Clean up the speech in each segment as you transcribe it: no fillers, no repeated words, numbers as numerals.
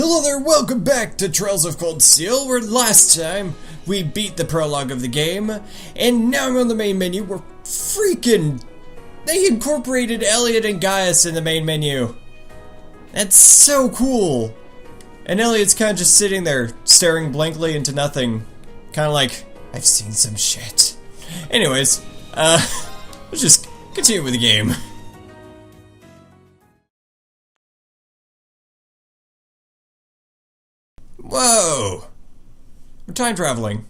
Hello there, welcome back to Trails of Cold Steel, where last time we beat the prologue of the game, and now I'm on the main menu. We're freaking... They incorporated Elliot and Gaius in the main menu. That's so cool. And Elliot's kind of just sitting there, staring blankly into nothing. Kind of like, I've seen some shit. Anyways, let's just continue with the game. Whoa! We're time traveling.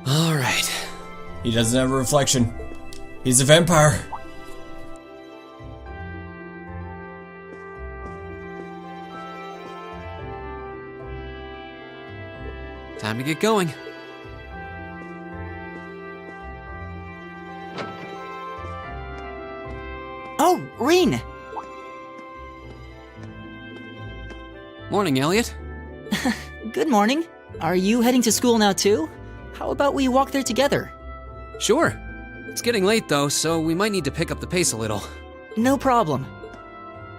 Alright. He doesn't have a reflection. He's a vampire. Time to get going. Oh, Reen! Morning, Elliot. Good morning. Are you heading to school now too? How about we walk there together? Sure. It's getting late though, so we might need to pick up the pace a little. No problem.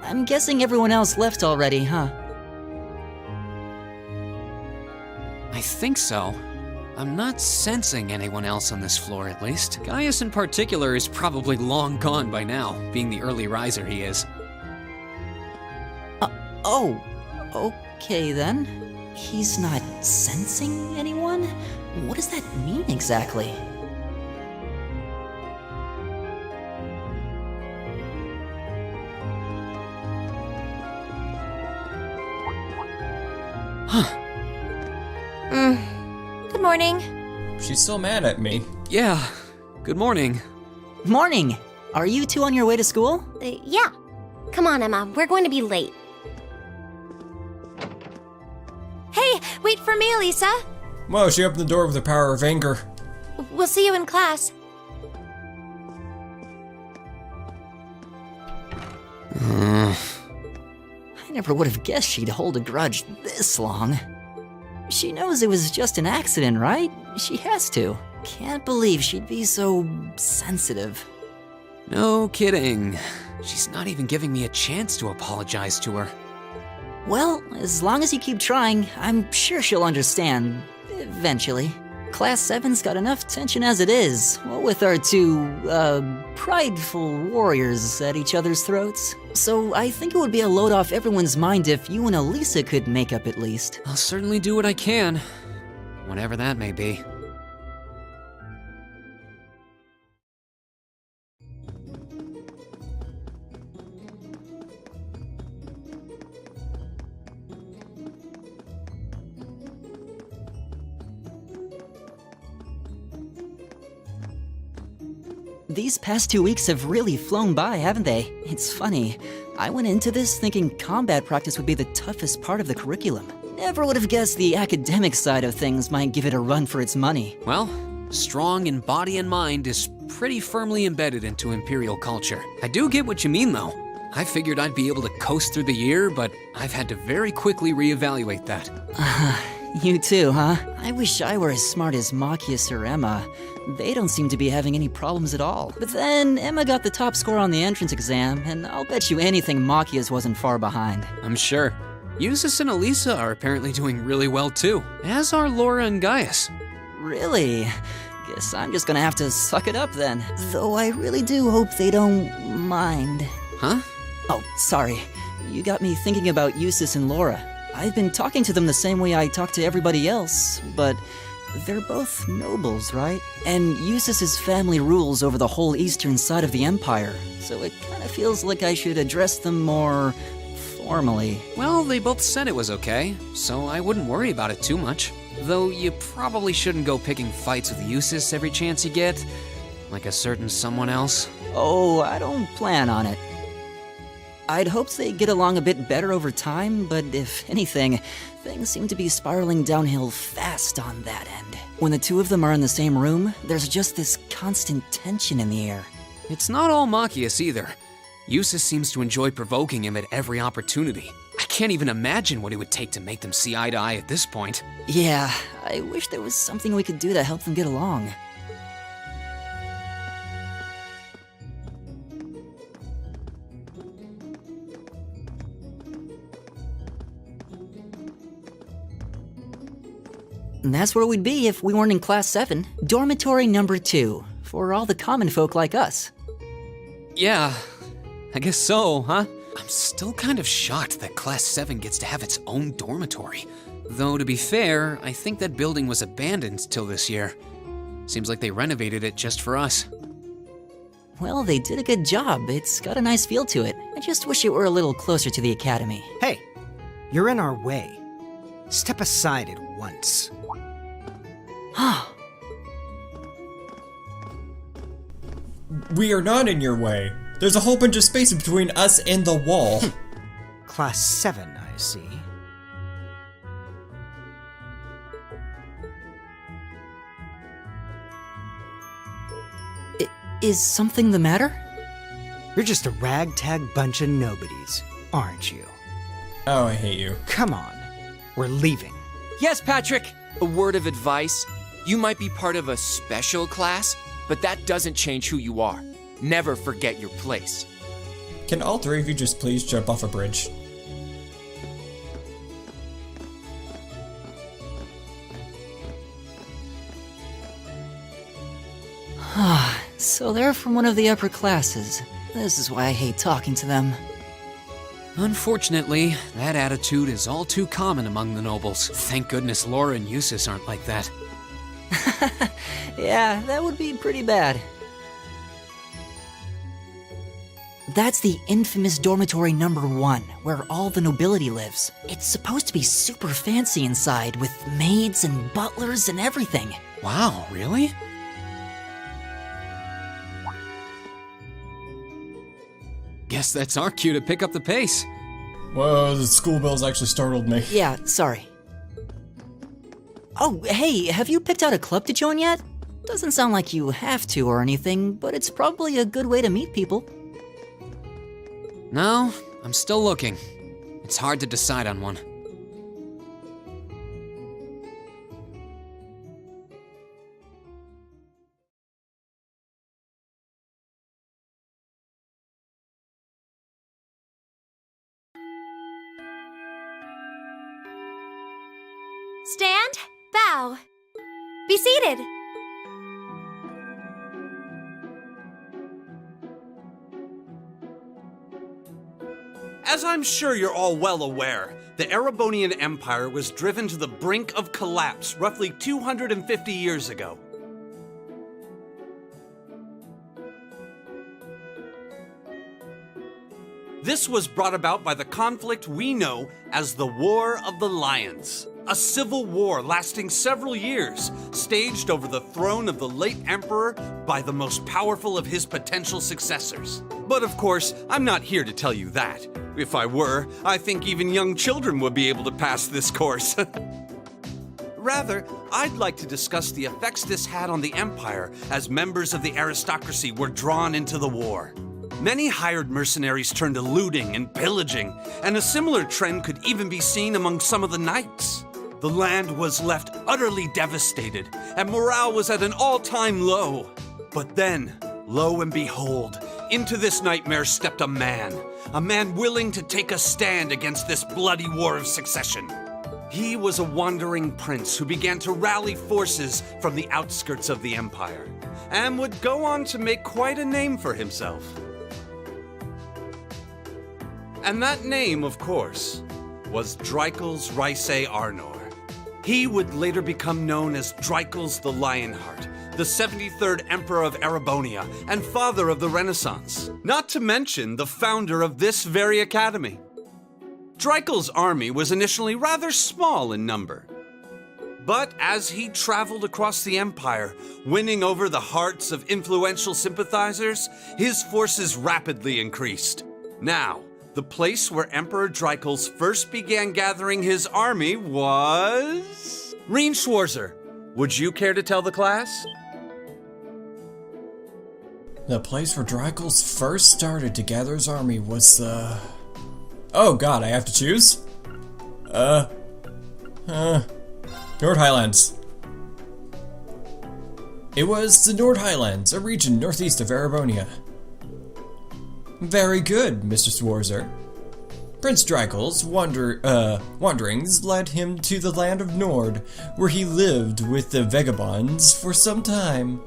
I'm guessing everyone else left already, huh? I think so. I'm not sensing anyone else on this floor, at least. Gaius in particular is probably long gone by now, being the early riser he is. Oh, okay then. He's not sensing anyone? What does that mean exactly? Good morning. She's still mad at me. Yeah, good morning. Morning! Are you two on your way to school? Yeah. Come on, Emma. We're going to be late. Hey, wait for me, Elisa. Whoa, she opened the door with the power of anger. We'll see you in class. I never would have guessed she'd hold a grudge this long. She knows it was just an accident, right? She has to. Can't believe she'd be so sensitive. No kidding. She's not even giving me a chance to apologize to her. Well, as long as you keep trying, I'm sure she'll understand. Eventually. Class 7's got enough tension as it is, what with our two, prideful warriors at each other's throats. So I think it would be a load off everyone's mind if you and Elisa could make up at least. I'll certainly do what I can, whatever that may be. These past 2 weeks have really flown by, haven't they? It's funny. I went into this thinking combat practice would be the toughest part of the curriculum. Never would have guessed the academic side of things might give it a run for its money. Well, strong in body and mind is pretty firmly embedded into Imperial culture. I do get what you mean though. I figured I'd be able to coast through the year, but I've had to very quickly reevaluate that. You too, huh? I wish I were as smart as Machias or Emma. They don't seem to be having any problems at all. But then, Emma got the top score on the entrance exam, and I'll bet you anything Machias wasn't far behind. I'm sure. Eustace and Elisa are apparently doing really well too, as are Laura and Gaius. Really? Guess I'm just gonna have to suck it up then. Though I really do hope they don't mind. Huh? Oh, sorry. You got me thinking about Eustace and Laura. I've been talking to them the same way I talk to everybody else, but they're both nobles, right? And Eustace's family rules over the whole eastern side of the Empire, so it kind of feels like I should address them more formally. Well, they both said it was okay, so I wouldn't worry about it too much. Though you probably shouldn't go picking fights with Eustace every chance you get, like a certain someone else. Oh, I don't plan on it. I'd hoped they'd get along a bit better over time, but if anything, things seem to be spiraling downhill fast on that end. When the two of them are in the same room, there's just this constant tension in the air. It's not all Machias either. Eustace seems to enjoy provoking him at every opportunity. I can't even imagine what it would take to make them see eye to eye at this point. Yeah, I wish there was something we could do to help them get along. And that's where we'd be if we weren't in Class 7, Dormitory number 2, for all the common folk like us. Yeah, I guess so, huh? I'm still kind of shocked that Class 7 gets to have its own dormitory. Though, to be fair, I think that building was abandoned till this year. Seems like they renovated it just for us. Well, they did a good job. It's got a nice feel to it. I just wish it were a little closer to the academy. Hey, you're in our way. Step aside at once. We are not in your way. There's a whole bunch of space between us and the wall. Class 7, I see. Is something the matter? You're just a ragtag bunch of nobodies, aren't you? Oh, I hate you. Come on, we're leaving. Yes, Patrick! A word of advice. You might be part of a special class, but that doesn't change who you are. Never forget your place. Can all three of you just please jump off a bridge? So they're from one of the upper classes. This is why I hate talking to them. Unfortunately, that attitude is all too common among the nobles. Thank goodness Laura and Eustace aren't like that. Yeah, that would be pretty bad. That's the infamous dormitory number 1, where all the nobility lives. It's supposed to be super fancy inside, with maids and butlers and everything. Wow, really? Guess that's our cue to pick up the pace. Whoa, the school bells actually startled me. Yeah, sorry. Oh, hey, have you picked out a club to join yet? Doesn't sound like you have to or anything, but it's probably a good way to meet people. No, I'm still looking. It's hard to decide on one. Stand, bow. Be seated. As I'm sure you're all well aware, the Erebonian Empire was driven to the brink of collapse roughly 250 years ago. This was brought about by the conflict we know as the War of the Lions, a civil war lasting several years, staged over the throne of the late emperor by the most powerful of his potential successors. But of course, I'm not here to tell you that. If I were, I think even young children would be able to pass this course. Rather, I'd like to discuss the effects this had on the empire as members of the aristocracy were drawn into the war. Many hired mercenaries turned to looting and pillaging, and a similar trend could even be seen among some of the knights. The land was left utterly devastated, and morale was at an all-time low. But then, lo and behold, into this nightmare stepped a man willing to take a stand against this bloody war of succession. He was a wandering prince who began to rally forces from the outskirts of the empire, and would go on to make quite a name for himself. And that name, of course, was Dreikels Rhysei Arnor. He would later become known as Dreikels the Lionheart, the 73rd Emperor of Erebonia and father of the Renaissance, not to mention the founder of this very academy. Dreikels' army was initially rather small in number, but as he traveled across the empire, winning over the hearts of influential sympathizers, his forces rapidly increased. Now, The place where Emperor Dreikel's first began gathering his army was... Reen Schwarzer. Would you care to tell the class? The place where Dreikel's first started to gather his army was the... Oh god, I have to choose? Nord Highlands. It was the Nord Highlands, a region northeast of Erebonia. Very good, Mr. Schwarzer. Prince Dreikel's wanderings led him to the land of Nord, where he lived with the vagabonds for some time.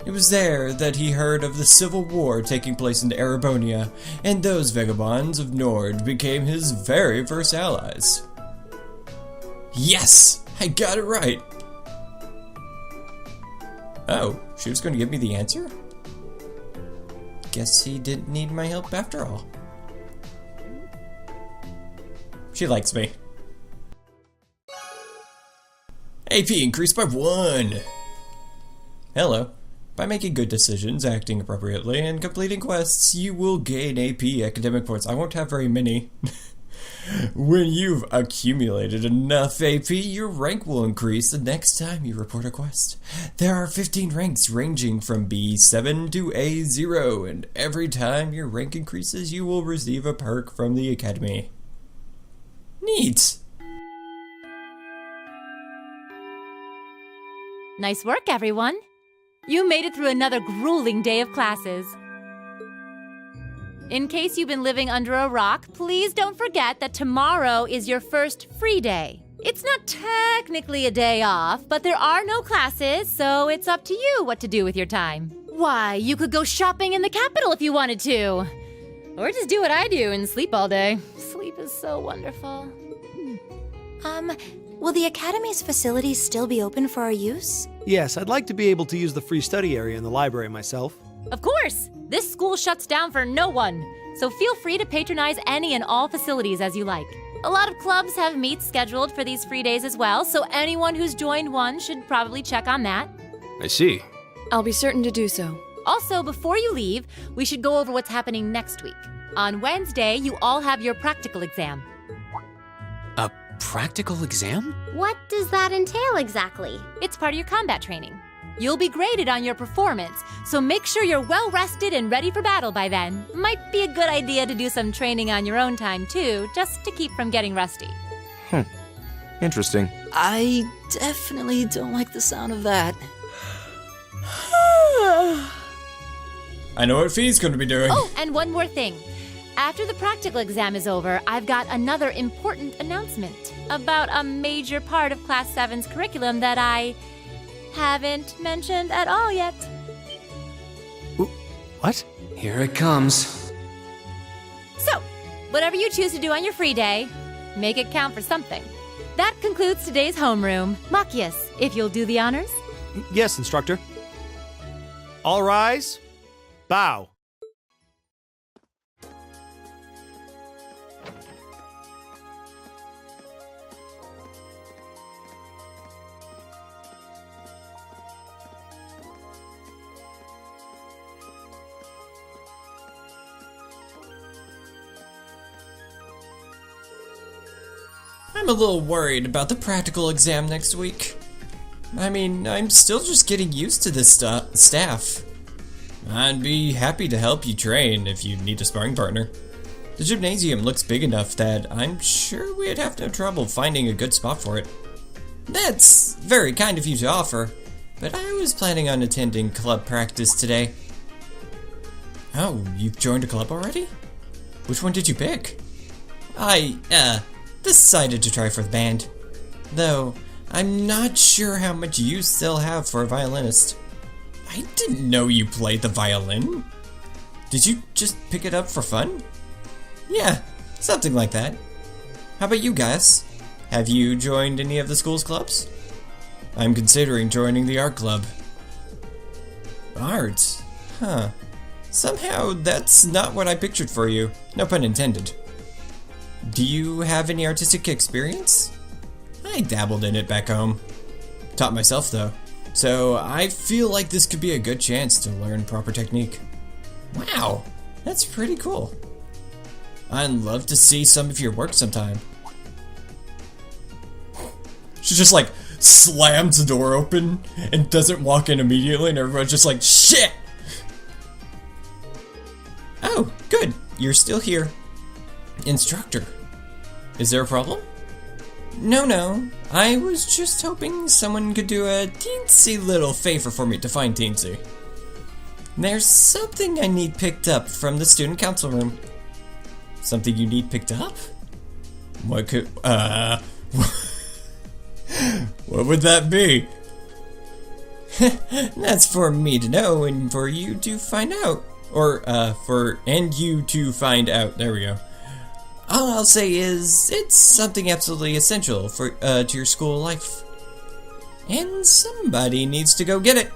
It was there that he heard of the civil war taking place in Erebonia, and those vagabonds of Nord became his very first allies. Yes! I got it right! Oh, she was going to give me the answer? Guess he didn't need my help after all. She likes me. AP increased by 1! Hello. By making good decisions, acting appropriately, and completing quests, you will gain AP academic points. I won't have very many. When you've accumulated enough AP, your rank will increase the next time you report a quest. There are 15 ranks ranging from B7 to A0, and every time your rank increases, you will receive a perk from the Academy. Neat! Nice work, everyone. You made it through another grueling day of classes. In case you've been living under a rock, please don't forget that tomorrow is your first free day. It's not technically a day off, but there are no classes, so it's up to you what to do with your time. Why, you could go shopping in the capital if you wanted to. Or just do what I do and sleep all day. Sleep is so wonderful. Will the Academy's facilities still be open for our use? Yes, I'd like to be able to use the free study area in the library myself. Of course! This school shuts down for no one, so feel free to patronize any and all facilities as you like. A lot of clubs have meets scheduled for these free days as well, so anyone who's joined one should probably check on that. I see. I'll be certain to do so. Also, before you leave, we should go over what's happening next week. On Wednesday, you all have your practical exam. A practical exam? What does that entail exactly? It's part of your combat training. You'll be graded on your performance, so make sure you're well rested and ready for battle by then. Might be a good idea to do some training on your own time too, just to keep from getting rusty. Interesting. I definitely don't like the sound of that. I know what Fee's going to be doing. Oh, and one more thing. After the practical exam is over, I've got another important announcement about a major part of Class 7's curriculum that I haven't mentioned at all yet. What? Here it comes. So, whatever you choose to do on your free day, make it count for something. That concludes today's homeroom. Machias, if you'll do the honors. Yes, instructor. All rise. Bow. I'm a little worried about the practical exam next week. I mean, I'm still just getting used to this staff. I'd be happy to help you train if you need a sparring partner. The gymnasium looks big enough that I'm sure we'd have no trouble finding a good spot for it. That's very kind of you to offer, but I was planning on attending club practice today. Oh, you've joined a club already? Which one did you pick? I decided to try for the band. Though, I'm not sure how much use they'll have for a violinist. I didn't know you played the violin. Did you just pick it up for fun? Yeah, something like that. How about you guys? Have you joined any of the school's clubs? I'm considering joining the art club. Art? Huh. Somehow that's not what I pictured for you. No pun intended. Do you have any artistic experience? I dabbled in it back home. Taught myself though. So I feel like this could be a good chance to learn proper technique. Wow, that's pretty cool. I'd love to see some of your work sometime. She just like slams the door open and doesn't walk in immediately, and everyone's just like, shit! Oh, good. You're still here. Instructor. Is there a problem? No. I was just hoping someone could do a teensy little favor for me to find Teensy. There's something I need picked up from the student council room. Something you need picked up? What could, what would that be? That's for me to know and for you to find out. And you to find out. There we go. All I'll say is, it's something absolutely essential for to your school life. And somebody needs to go get it.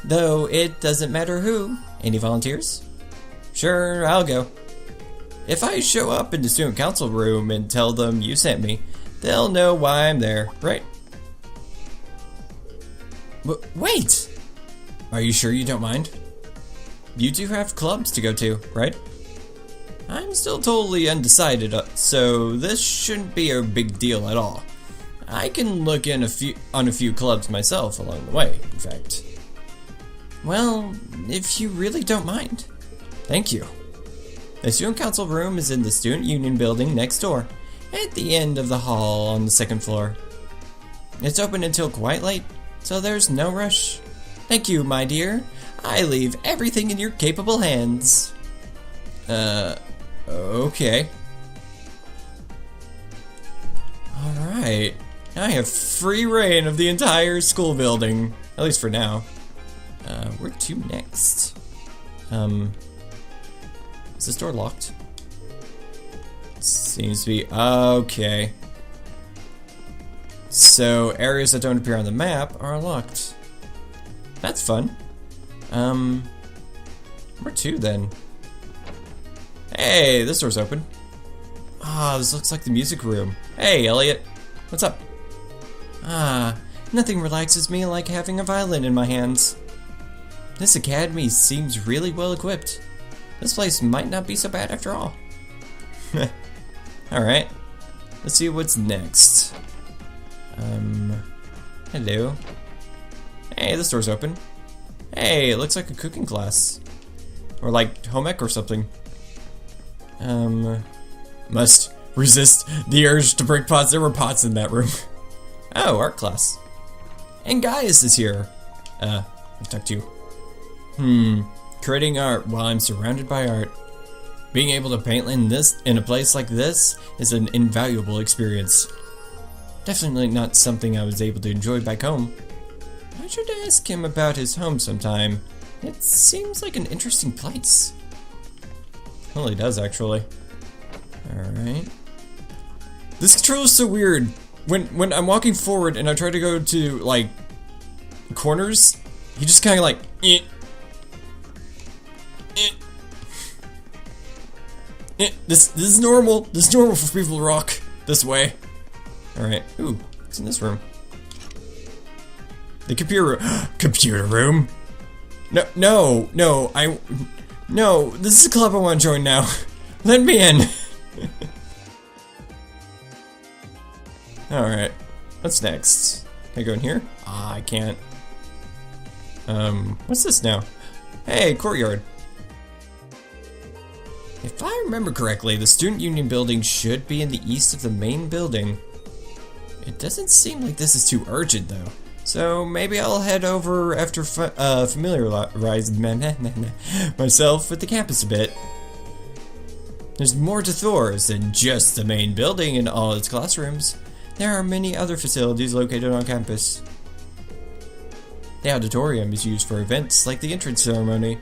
Though it doesn't matter who. Any volunteers? Sure, I'll go. If I show up in the student council room and tell them you sent me, they'll know why I'm there, right? Wait! Are you sure you don't mind? You do have clubs to go to, right? I'm still totally undecided, so this shouldn't be a big deal at all. I can look in on a few clubs myself along the way, in fact. Well, if you really don't mind. Thank you. The student council room is in the student union building next door, at the end of the hall on the second floor. It's open until quite late, so there's no rush. Thank you, my dear. I leave everything in your capable hands. Okay. Alright. Now I have free reign of the entire school building. At least for now. Where to next? Is this door locked? Seems to be. Okay. So, areas that don't appear on the map are locked. That's fun. Where to then? Hey, this door's open. Ah, this looks like the music room. Hey, Elliot. What's up? Ah, nothing relaxes me like having a violin in my hands. This academy seems really well equipped. This place might not be so bad after all. Alright. Let's see what's next. Hello. Hey, this door's open. Hey, it looks like a cooking class. Or like home ec or something. Must resist the urge to break pots. There were pots in that room. Oh, art class. And Gaius is here. I'll talk to you. Creating art while I'm surrounded by art. Being able to paint in a place like this is an invaluable experience. Definitely not something I was able to enjoy back home. I should ask him about his home sometime. It seems like an interesting place. Well, he does actually. Alright. This controller is so weird. When I'm walking forward and I try to go to like corners, he just kinda like This is normal. This is normal for people to rock this way. Alright. Ooh, what's in this room? The computer room? No, this is a club I want to join now. Let me in. Alright. What's next? Can I go in here? Ah, I can't. What's this now? Hey, courtyard. If I remember correctly, the student union building should be in the east of the main building. It doesn't seem like this is too urgent though. So maybe I'll head over after familiarizing myself with the campus a bit. There's more to Thor's than just the main building and all its classrooms. There are many other facilities located on campus. The auditorium is used for events like the entrance ceremony.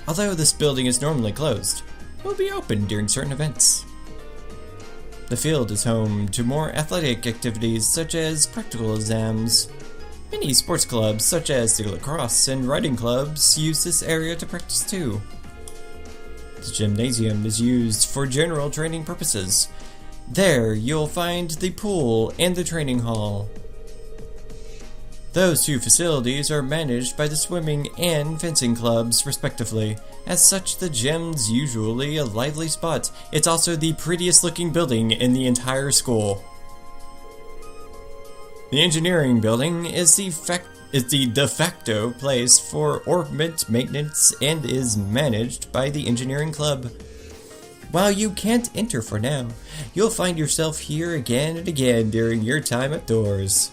Although this building is normally closed, it will be open during certain events. The field is home to more athletic activities such as practical exams. Many sports clubs such as the lacrosse and riding clubs use this area to practice too. The gymnasium is used for general training purposes. There you'll find the pool and the training hall. Those two facilities are managed by the swimming and fencing clubs, respectively. As such, the gym's usually a lively spot. It's also the prettiest looking building in the entire school. The engineering building is the de facto place for orbit maintenance and is managed by the engineering club. While you can't enter for now, you'll find yourself here again and again during your time outdoors.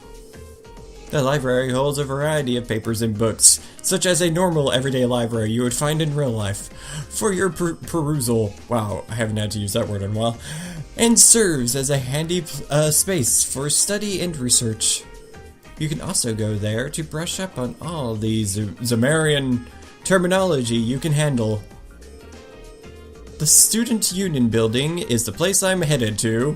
The library holds a variety of papers and books, such as a normal everyday library you would find in real life, for your perusal. Wow, I haven't had to use that word in a while. And serves as a handy space for study and research. You can also go there to brush up on all the Zamarian terminology you can handle. The Student Union Building is the place I'm headed to,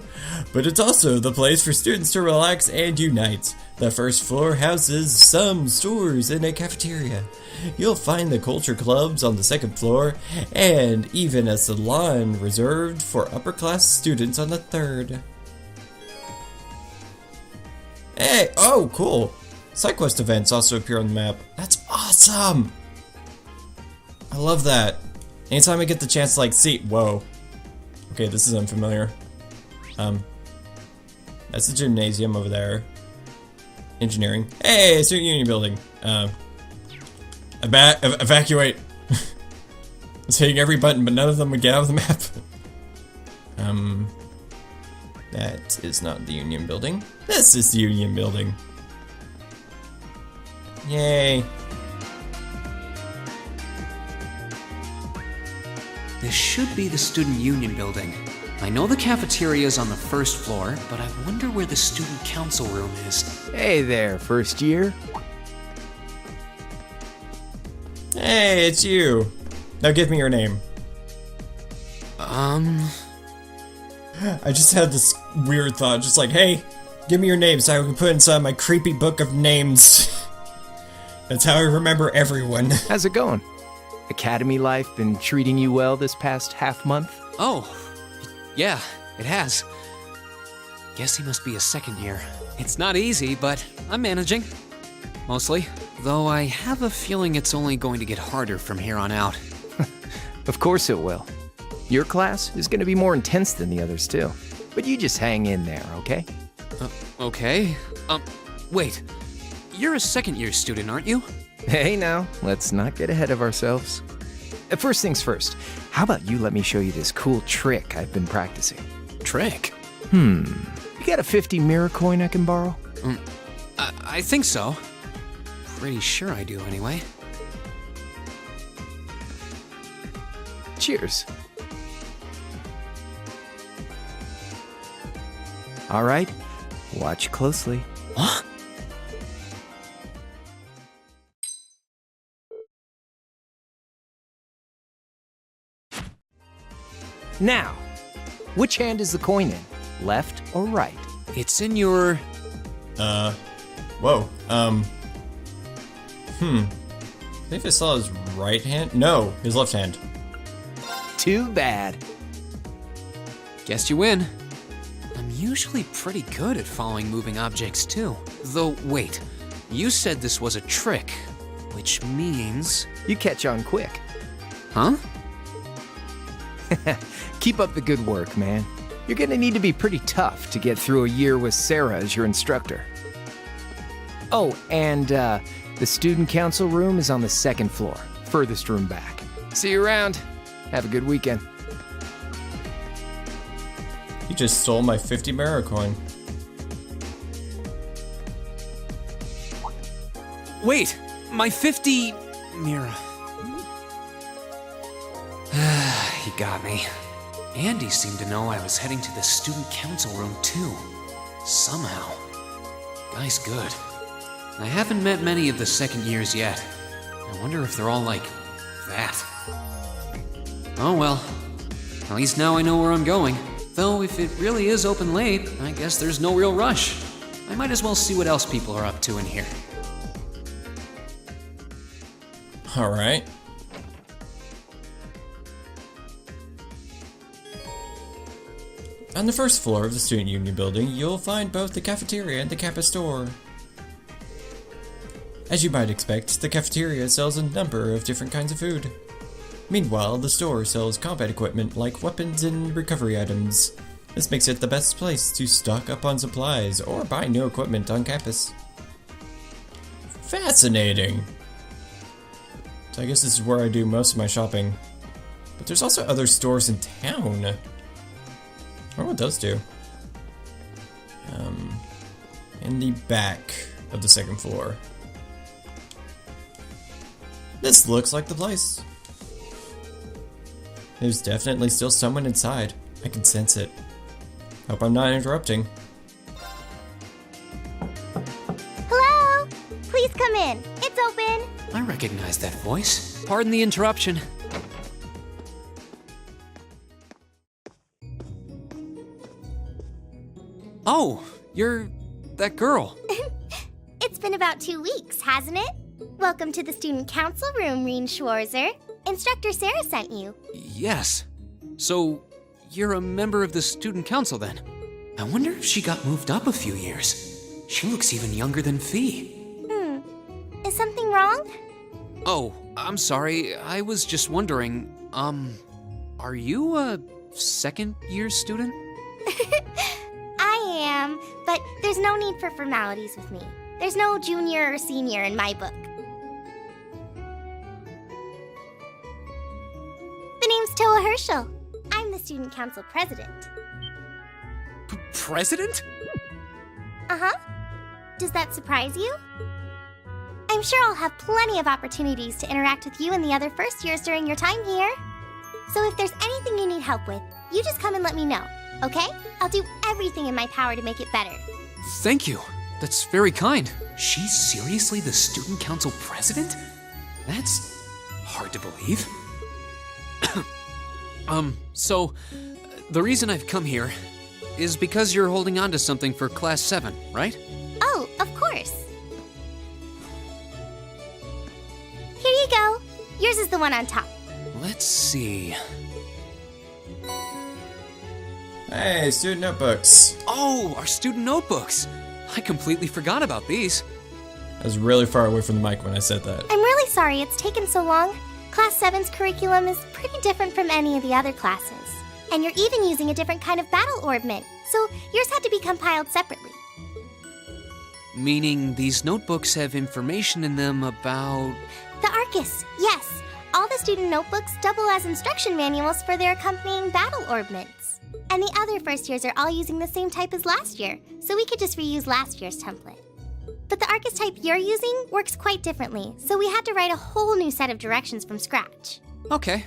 but it's also the place for students to relax and unite. The first floor houses some stores and a cafeteria. You'll find the culture clubs on the second floor, and even a salon reserved for upper-class students on the third. Hey, oh, cool. Side quest events also appear on the map. That's awesome! I love that. Anytime I get the chance to like see, whoa. Okay, this is unfamiliar. That's the gymnasium over there. Engineering. Hey, Student Union Building. Evacuate. I was hitting every button, but none of them would get out of the map. That is not the Union Building. This is the Union Building. Yay. This should be the Student Union Building. I know the cafeteria is on the first floor, but I wonder where the Student Council room is. Hey there, first year. Hey, it's you. Now give me your name. I just had this weird thought, just like, hey, give me your name so I can put inside my creepy book of names. That's how I remember everyone. How's it going? Academy life been treating you well this past half month? Oh, yeah, it has. Guess he must be a second year. It's not easy, but I'm managing. Mostly. Though I have a feeling it's only going to get harder from here on out. Of course it will. Your class is going to be more intense than the others too. But you just hang in there, okay? Okay. Wait. You're a second year student, aren't you? Hey now, let's not get ahead of ourselves. First things first, how about you let me show you this cool trick I've been practicing? Trick? You got a 50 mirror coin I can borrow? I think so. Pretty sure I do anyway. Cheers. All right, watch closely. Huh? Now, which hand is the coin in? Left or right? It's in your... Whoa. I think I saw his right hand. No, his left hand. Too bad. Guess you win. I'm usually pretty good at following moving objects too. Though, wait. You said this was a trick, which means... You catch on quick. Huh? Keep up the good work, man. You're gonna need to be pretty tough to get through a year with Sara as your instructor. Oh, and the student council room is on the second floor, furthest room back. See you around. Have a good weekend. You just stole my 50 Mara coin. Wait, my 50 Mira. He got me. Andy seemed to know I was heading to the student council room too. Somehow. Guy's good. I haven't met many of the second years yet. I wonder if they're all like that. Oh well. At least now I know where I'm going. Though if it really is open late, I guess there's no real rush. I might as well see what else people are up to in here. Alright. On the first floor of the Student Union Building, you'll find both the cafeteria and the campus store. As you might expect, the cafeteria sells a number of different kinds of food. Meanwhile, the store sells combat equipment like weapons and recovery items. This makes it the best place to stock up on supplies or buy new equipment on campus. Fascinating! So I guess this is where I do most of my shopping. But there's also other stores in town. I wonder what those do. In the back of the second floor. This looks like the place. There's definitely still someone inside. I can sense it. Hope I'm not interrupting. Hello? Please come in. It's open. I recognize that voice. Pardon the interruption. Oh, you're that girl. It's been about 2 weeks, hasn't it? Welcome to the student council room, Reen Schwarzer. Instructor Sara sent you. Yes. So, you're a member of the student council then? I wonder if she got moved up a few years. She looks even younger than Fee. Is something wrong? Oh, I'm sorry. I was just wondering, are you a second-year student? I am, but there's no need for formalities with me. There's no junior or senior in my book. The name's Toa Herschel. I'm the student council president. President? Uh-huh. Does that surprise you? I'm sure I'll have plenty of opportunities to interact with you and the other first years during your time here. So if there's anything you need help with, you just come and let me know, okay? I'll do everything in my power to make it better. Thank you. That's very kind. She's seriously the student council president? That's hard to believe. So, the reason I've come here is because you're holding on to something for Class 7, right? Oh, of course. Here you go. Yours is the one on top. Let's see. Hey, student notebooks. Oh, our student notebooks. I completely forgot about these. I was really far away from the mic when I said that. I'm really sorry it's taken so long. Class 7's curriculum is pretty different from any of the other classes. And you're even using a different kind of battle orbment, so yours had to be compiled separately. Meaning these notebooks have information in them about... The Arcus, yes. All the student notebooks double as instruction manuals for their accompanying battle orbments. And the other first years are all using the same type as last year, so we could just reuse last year's template. But the Arcus type you're using works quite differently, so we had to write a whole new set of directions from scratch. Okay,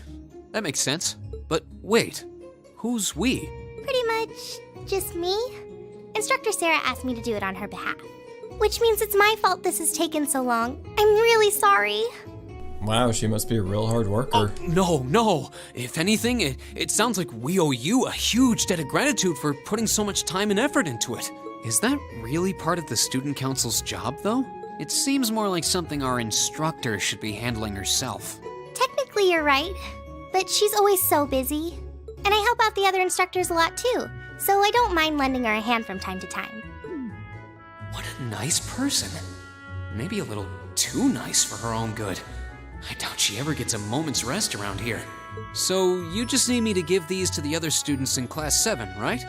that makes sense. But wait, who's we? Pretty much just me. Instructor Sara asked me to do it on her behalf. Which means it's my fault this has taken so long. I'm really sorry. Wow, she must be a real hard worker. Oh, no. If anything, it sounds like we owe you a huge debt of gratitude for putting so much time and effort into it. Is that really part of the student council's job, though? It seems more like something our instructor should be handling herself. Technically, you're right. But she's always so busy. And I help out the other instructors a lot, too. So I don't mind lending her a hand from time to time. What a nice person. Maybe a little too nice for her own good. I doubt she ever gets a moment's rest around here. So you just need me to give these to the other students in Class 7, right?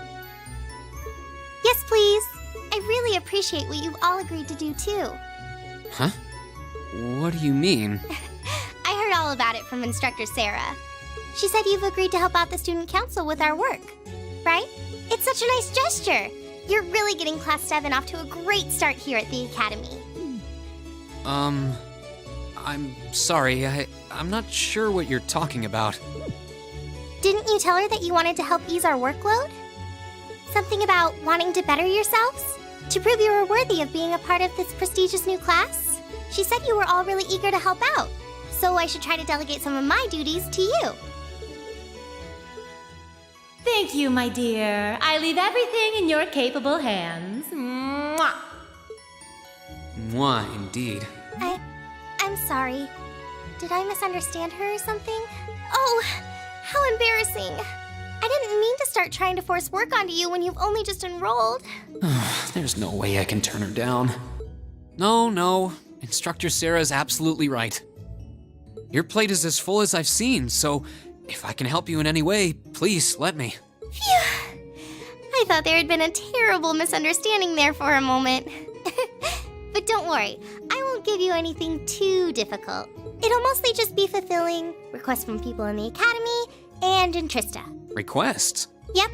Yes, please. I really appreciate what you've all agreed to do, too. Huh? What do you mean? I heard all about it from Instructor Sara. She said you've agreed to help out the student council with our work, right? It's such a nice gesture. You're really getting Class 7 off to a great start here at the Academy. I'm sorry, I'm not sure what you're talking about. Didn't you tell her that you wanted to help ease our workload? Something about wanting to better yourselves? To prove you were worthy of being a part of this prestigious new class? She said you were all really eager to help out, so I should try to delegate some of my duties to you. Thank you, my dear. I leave everything in your capable hands. Mwah! Mwah, indeed. I'm sorry. Did I misunderstand her or something? Oh, how embarrassing. I didn't mean to start trying to force work onto you when you've only just enrolled. There's no way I can turn her down. No, Instructor Sarah's absolutely right. Your plate is as full as I've seen, so if I can help you in any way, please let me. Phew! I thought there had been a terrible misunderstanding there for a moment. But don't worry, I won't give you anything too difficult. It'll mostly just be fulfilling requests from people in the Academy and in Trista. Requests? Yep.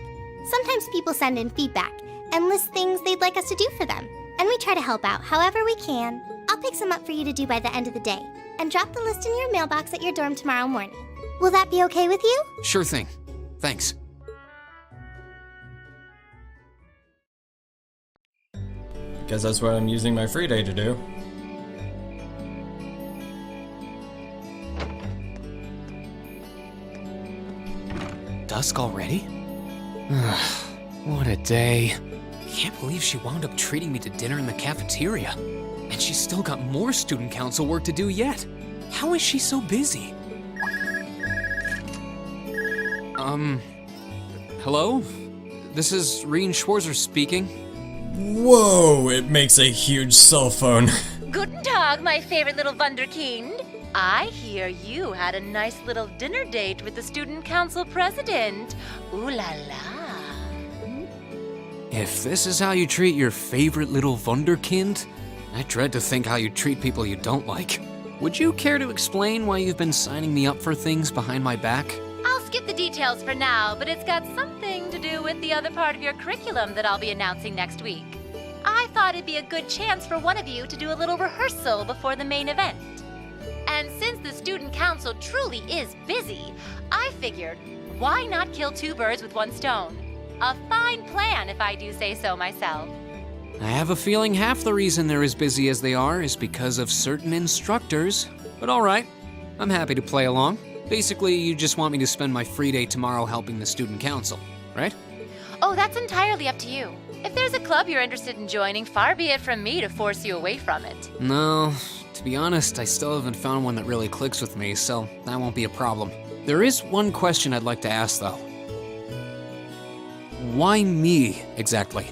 Sometimes people send in feedback and list things they'd like us to do for them, and we try to help out however we can. I'll pick some up for you to do by the end of the day, and drop the list in your mailbox at your dorm tomorrow morning. Will that be okay with you? Sure thing. Thanks. Guess that's what I'm using my free day to do. Dusk already? What a day. Can't believe she wound up treating me to dinner in the cafeteria. And she's still got more student council work to do yet. How is she so busy? Hello? This is Reen Schwarzer speaking. Whoa, it makes a huge cell phone. Guten Tag, my favorite little Wunderkind. I hear you had a nice little dinner date with the student council president. Ooh la la. If this is how you treat your favorite little Wunderkind, I dread to think how you treat people you don't like. Would you care to explain why you've been signing me up for things behind my back? I'll skip the details for now, but it's got something to do with the other part of your curriculum that I'll be announcing next week. I thought it'd be a good chance for one of you to do a little rehearsal before the main event. And since the student council truly is busy, I figured, why not kill two birds with one stone? A fine plan, if I do say so myself. I have a feeling half the reason they're as busy as they are is because of certain instructors. But alright, I'm happy to play along. Basically, you just want me to spend my free day tomorrow helping the student council, right? Oh, that's entirely up to you. If there's a club you're interested in joining, far be it from me to force you away from it. No, to be honest, I still haven't found one that really clicks with me, so that won't be a problem. There is one question I'd like to ask, though. Why me, exactly?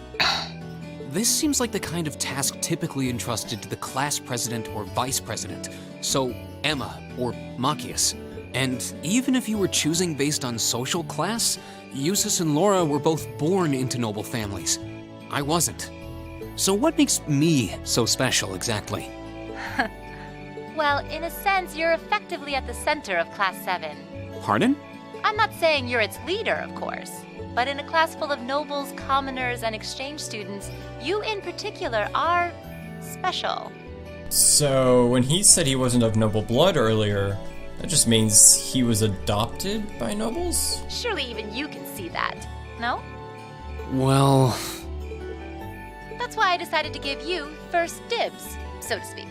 This seems like the kind of task typically entrusted to the class president or vice president, so Emma or Machias. And even if you were choosing based on social class, Eustace and Laura were both born into noble families. I wasn't. So what makes me so special, exactly? Well, in a sense, you're effectively at the center of Class 7. Pardon? I'm not saying you're its leader, of course. But in a class full of nobles, commoners, and exchange students, you in particular are special. So, when he said he wasn't of noble blood earlier, that just means he was adopted by nobles? Surely even you can see that, no? Well... That's why I decided to give you first dibs, so to speak.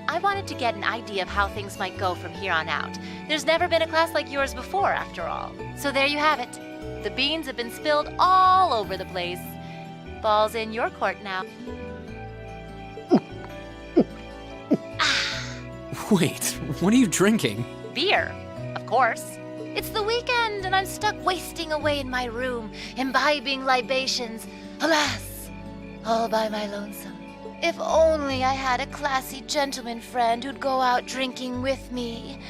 I wanted to get an idea of how things might go from here on out. There's never been a class like yours before, after all. So there you have it. The beans have been spilled all over the place. Ball's in your court now. Wait, what are you drinking? Beer, of course. It's the weekend and I'm stuck wasting away in my room, imbibing libations. Alas, all by my lonesome. If only I had a classy gentleman friend who'd go out drinking with me.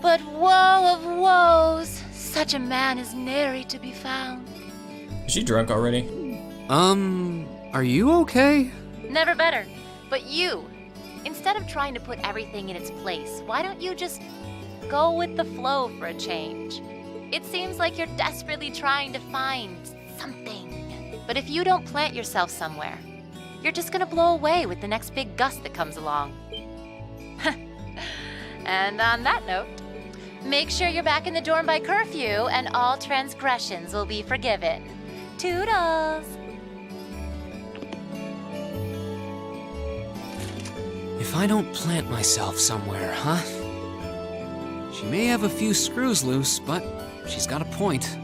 But woe of woes, such a man is nary to be found. Is she drunk already? Are you okay? Never better. But you, instead of trying to put everything in its place, why don't you just go with the flow for a change? It seems like you're desperately trying to find something. But if you don't plant yourself somewhere, you're just gonna blow away with the next big gust that comes along. And on that note, make sure you're back in the dorm by curfew and all transgressions will be forgiven. Toodles! If I don't plant myself somewhere, huh? She may have a few screws loose, but she's got a point.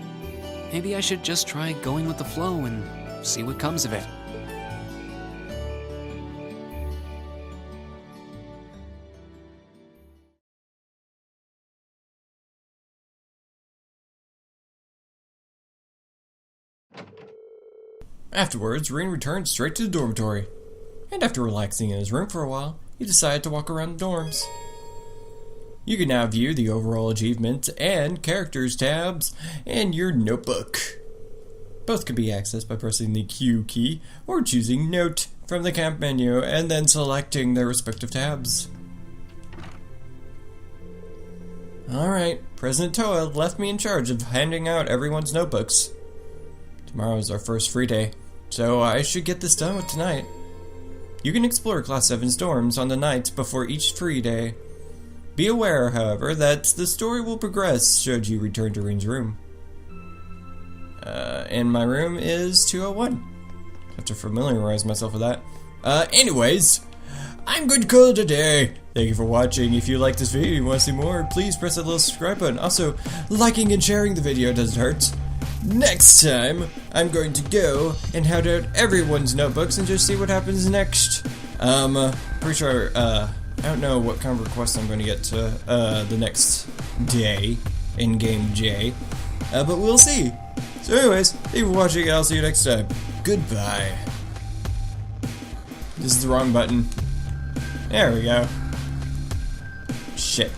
Maybe I should just try going with the flow and see what comes of it. Afterwards, Reen returned straight to the dormitory. And after relaxing in his room for a while, you decide to walk around the dorms. You can now view the overall achievement and characters tabs and your notebook. Both can be accessed by pressing the Q key or choosing Note from the camp menu and then selecting their respective tabs. Alright, President Toa left me in charge of handing out everyone's notebooks. Tomorrow is our first free day, so I should get this done with tonight. You can explore Class 7's dorms on the night before each free day. Be aware, however, that the story will progress should you return to Ring's room. And my room is 201. Have to familiarize myself with that. Anyways, I'm going to call it a day. Thank you for watching. If you like this video and want to see more, please press that little subscribe button. Also, liking and sharing the video doesn't hurt. Next time, I'm going to go and hand out everyone's notebooks and just see what happens next. Pretty sure, I don't know what kind of requests I'm going to get to, the next day, in Game J. But we'll see. So anyways, thank you for watching and I'll see you next time. Goodbye. This is the wrong button. There we go. Shit.